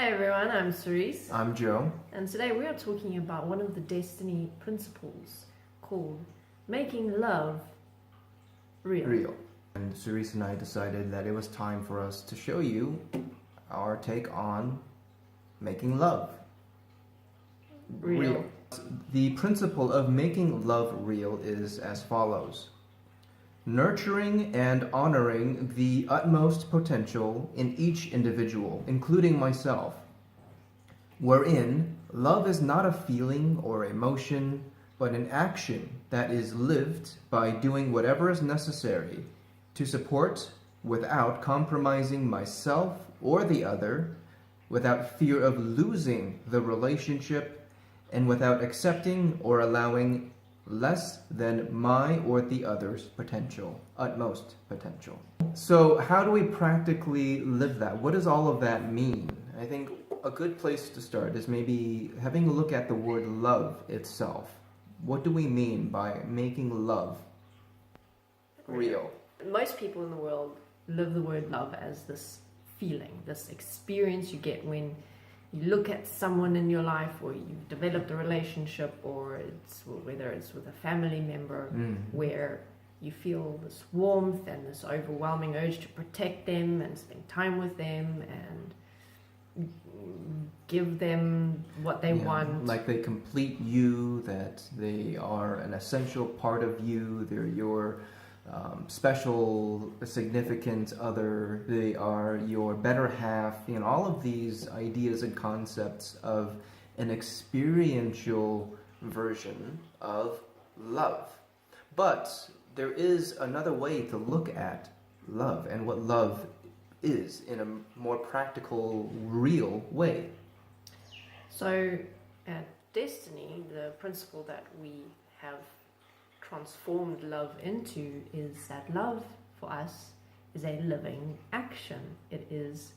Hi everyone, I'm Cerise. I'm Joe. And today we are talking about one of the Destiny Principles called Making Love Real. And Cerise and I decided that it was time for us to show you our take on making love real. The principle of making love real is as follows. Nurturing and honoring the utmost potential in each individual, including myself, wherein love is not a feeling or emotion, but an action that is lived by doing whatever is necessary to support without compromising myself or the other, without fear of losing the relationship, and without accepting or allowing less than my or the other's potential, utmost potential. So how do we practically live that? What does all of that mean? I think a good place to start is maybe having a look at the word love itself. What do we mean by making love real? Most people in the world live the word love as this feeling, this experience you get when you look at someone in your life, or you've developed a relationship, or whether it's with a family member, where you feel this warmth and this overwhelming urge to protect them and spend time with them and give them what they want. Like they complete you, that they are an essential part of you, they're your special, significant other, they are your better half, all of these ideas and concepts of an experiential version of love. But there is another way to look at love and what love is in a more practical, real way. So at Destiny, the principle that we have transformed love into is that love for us is a living action. It is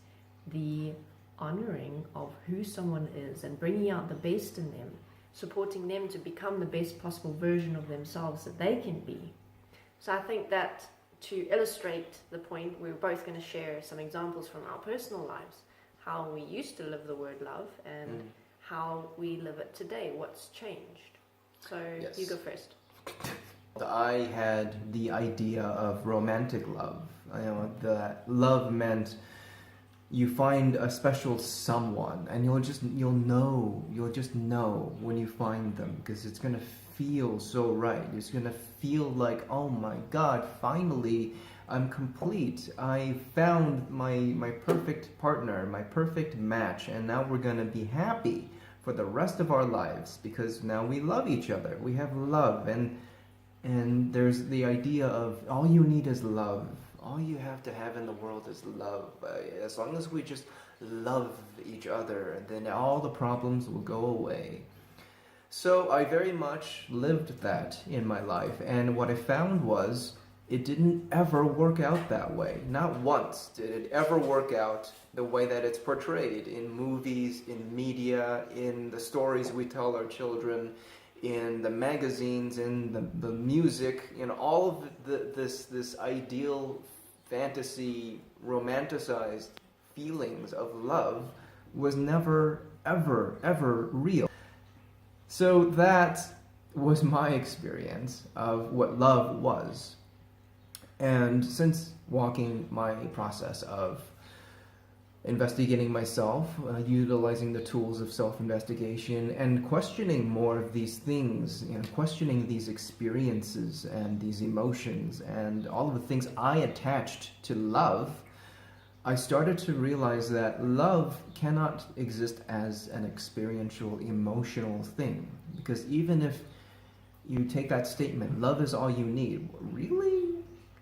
the honoring of who someone is and bringing out the best in them, supporting them to become the best possible version of themselves that they can be. So I think that to illustrate the point, we're both going to share some examples from our personal lives, how we used to live the word love and how we live it today, what's changed. So Yes. You go first. I had the idea of romantic love. That love meant you find a special someone, and you'll just know when you find them, because it's gonna feel so right. It's gonna feel like, oh my God, finally I'm complete. I found my perfect partner, my perfect match, and now we're gonna be happy for the rest of our lives because now we love each other. We have love, and there's the idea of all you need is love. All you have to have in the world is love. As long as we just love each other, then all the problems will go away. So I very much lived that in my life, and what I found was it didn't ever work out that way. Not once did it ever work out the way that it's portrayed in movies, in media, in the stories we tell our children, in the magazines, in the music, all of this ideal fantasy, romanticized feelings of love was never, ever real. So that was my experience of what love was. And since walking my process of investigating myself, utilizing the tools of self-investigation, and questioning more of these things, questioning these experiences and these emotions and all of the things I attached to love, I started to realize that love cannot exist as an experiential, emotional thing. Because even if you take that statement, love is all you need, really?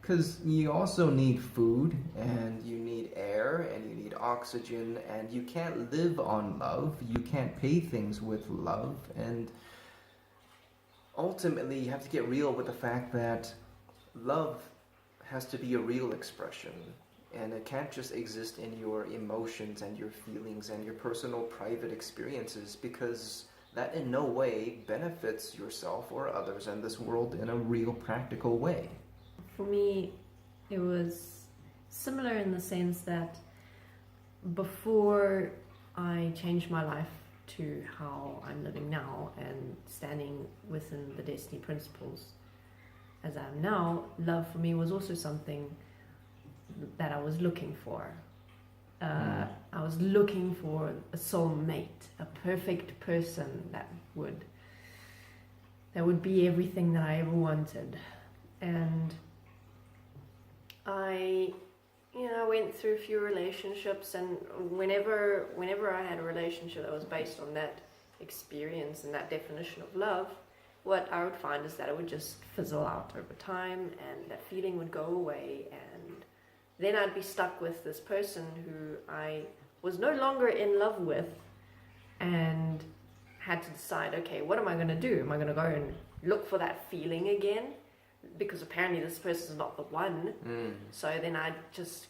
Because you also need food, and you need air, and you need oxygen, and you can't live on love. You can't pay things with love, and ultimately you have to get real with the fact that love has to be a real expression, and it can't just exist in your emotions and your feelings and your personal private experiences, because that in no way benefits yourself or others and this world in a real practical way. For me, it was similar in the sense that before I changed my life to how I'm living now and standing within the Destiny Principles as I am now, love for me was also something that I was looking for. I was looking for a soulmate, a perfect person that would be everything that I ever wanted. And I went through a few relationships, and whenever I had a relationship that was based on that experience and that definition of love, what I would find is that it would just fizzle out over time, and that feeling would go away, and then I'd be stuck with this person who I was no longer in love with, and had to decide, okay, what am I going to do? Am I going to go and look for that feeling again? Because apparently this person's not the one. So then I'd just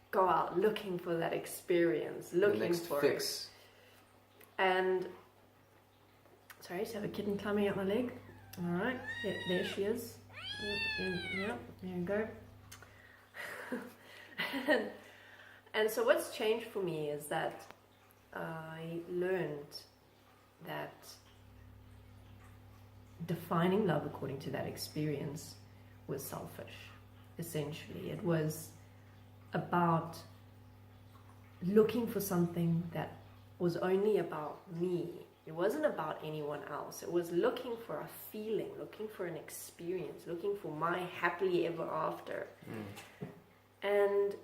go out looking for that experience, looking for fix. It. And sorry, just have a kitten climbing up my leg. All right, yeah, there she is. Yeah, there you go. And so what's changed for me is that I learned that defining love according to that experience was selfish. Essentially, it was about looking for something that was only about me. It wasn't about anyone else. It was looking for a feeling, looking for an experience, looking for my happily ever after. And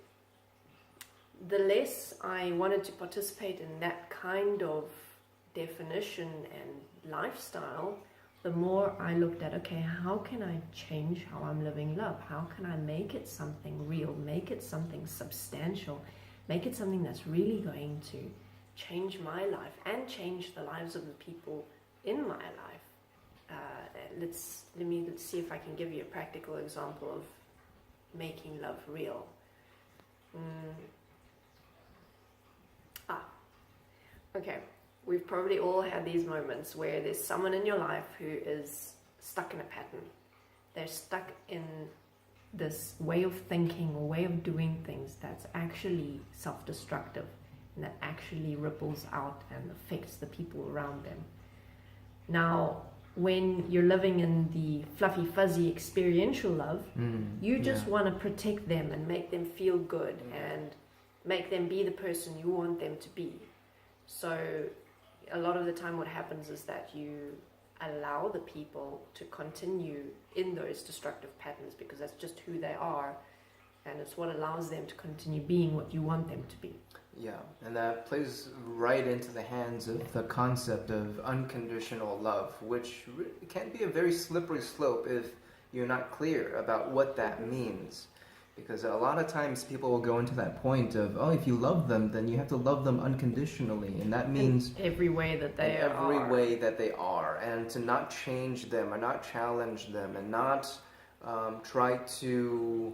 the less I wanted to participate in that kind of definition and lifestyle, the more I looked at, okay, how can I change how I'm living love? How can I make it something real, make it something substantial, make it something that's really going to change my life and change the lives of the people in my life. Let's see if I can give you a practical example of making love real. Okay, we've probably all had these moments where there's someone in your life who is stuck in a pattern. They're stuck in this way of thinking or way of doing things that's actually self-destructive, and that actually ripples out and affects the people around them. Now, when you're living in the fluffy, fuzzy, experiential love, you just want to protect them and make them feel good and make them be the person you want them to be. So a lot of the time what happens is that you allow the people to continue in those destructive patterns because that's just who they are, and it's what allows them to continue being what you want them to be. Yeah, and that plays right into the hands of the concept of unconditional love, which can be a very slippery slope if you're not clear about what that means. Because a lot of times people will go into that point of, oh, if you love them, then you have to love them unconditionally. And that means in every way that they are. Every way that they are. And to not change them, or not challenge them, and not try to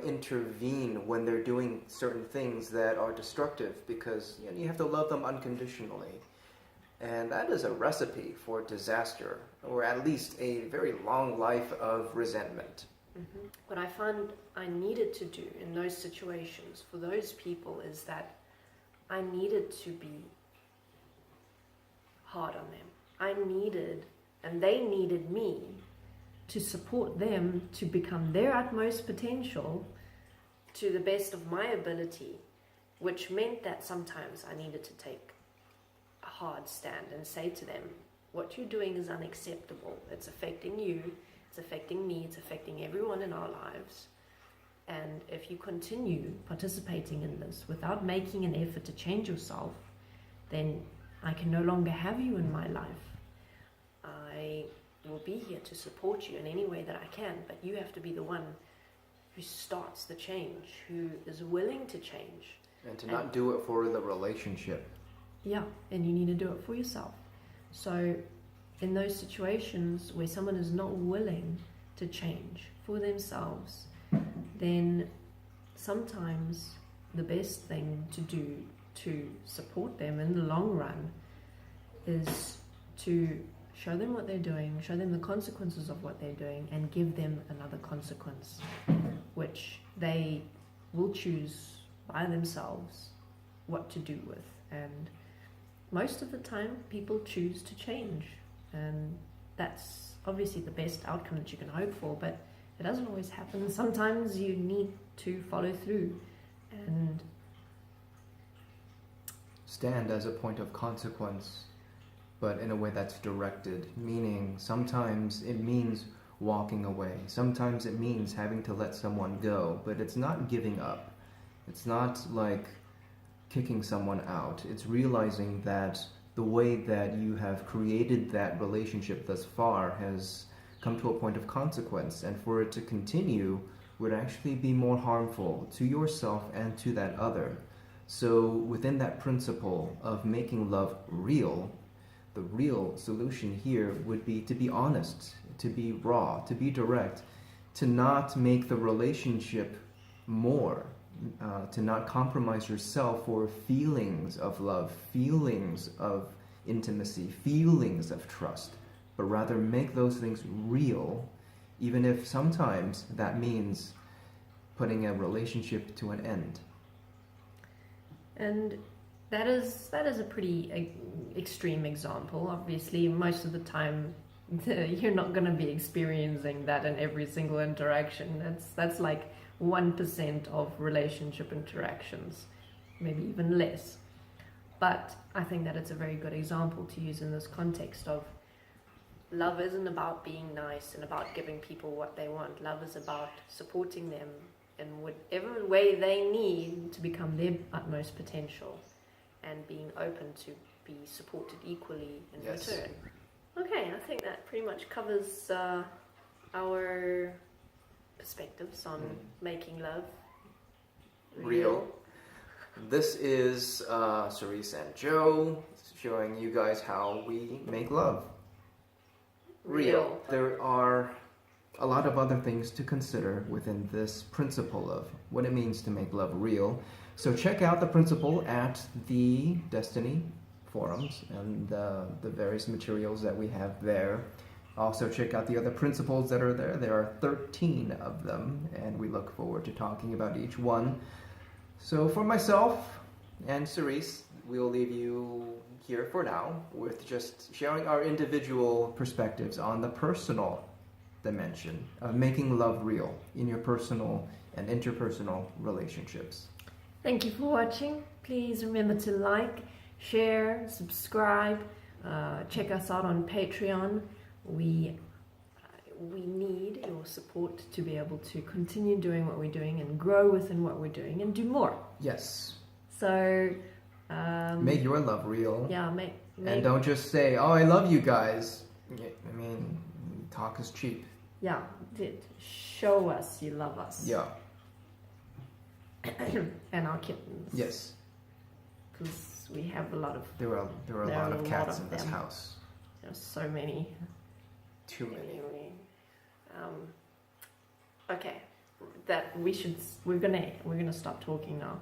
intervene when they're doing certain things that are destructive, because you have to love them unconditionally. And that is a recipe for disaster, or at least a very long life of resentment. What I found I needed to do in those situations for those people is that I needed to be hard on them. I needed, and they needed me to support them to become their utmost potential to the best of my ability, which meant that sometimes I needed to take a hard stand and say to them, what you're doing is unacceptable. It's affecting you, it's affecting me, it's affecting everyone in our lives. And if you continue participating in this without making an effort to change yourself, then I can no longer have you in my life. I will be here to support you in any way that I can, but you have to be the one who starts the change, who is willing to change. And to not do it for the relationship. Yeah, and you need to do it for yourself. So in those situations where someone is not willing to change for themselves, then sometimes the best thing to do to support them in the long run is to show them what they're doing, show them the consequences of what they're doing, and give them another consequence, which they will choose by themselves what to do with. And most of the time people choose to change, and that's obviously the best outcome that you can hope for, but it doesn't always happen. Sometimes you need to follow through and stand as a point of consequence, but in a way that's directed, meaning sometimes it means walking away, sometimes it means having to let someone go, but it's not giving up. It's not like kicking someone out. It's realizing that the way that you have created that relationship thus far has come to a point of consequence, and for it to continue would actually be more harmful to yourself and to that other. So within that principle of making love real, the real solution here would be to be honest, to be raw, to be direct, to not make the relationship more, to not compromise yourself for feelings of love, feelings of intimacy, feelings of trust, but rather make those things real, even if sometimes that means putting a relationship to an end. And that is a pretty extreme example. Obviously, most of the time, you're not going to be experiencing that in every single interaction. That's like 1% of relationship interactions, maybe even less. But I think that it's a very good example to use in this context of love isn't about being nice and about giving people what they want. Love is about supporting them in whatever way they need to become their utmost potential, and being open to be supported equally in return. Okay, I think that pretty much covers our perspectives on making love real. This is Cerise and Joe showing you guys how we make love real. There are a lot of other things to consider within this principle of what it means to make love real. So check out the principle at the Desteni forums and the various materials that we have there. Also check out the other principles that are there. There are 13 of them, and we look forward to talking about each one. So for myself and Cerise, we'll leave you here for now with just sharing our individual perspectives on the personal dimension of making love real in your personal and interpersonal relationships. Thank you for watching. Please remember to like, share, subscribe, check us out on Patreon. We need your support to be able to continue doing what we're doing and grow within what we're doing and do more. Yes. So make your love real. Yeah, and don't just say, "Oh, I love you guys." I mean, talk is cheap. Yeah, show us you love us. Yeah. And our kittens. Yes. Because we have a lot of. There are a lot of cats in this house. There's so many. Too many. Okay, we're gonna stop talking now.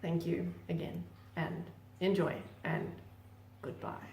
Thank you again, and enjoy, and goodbye.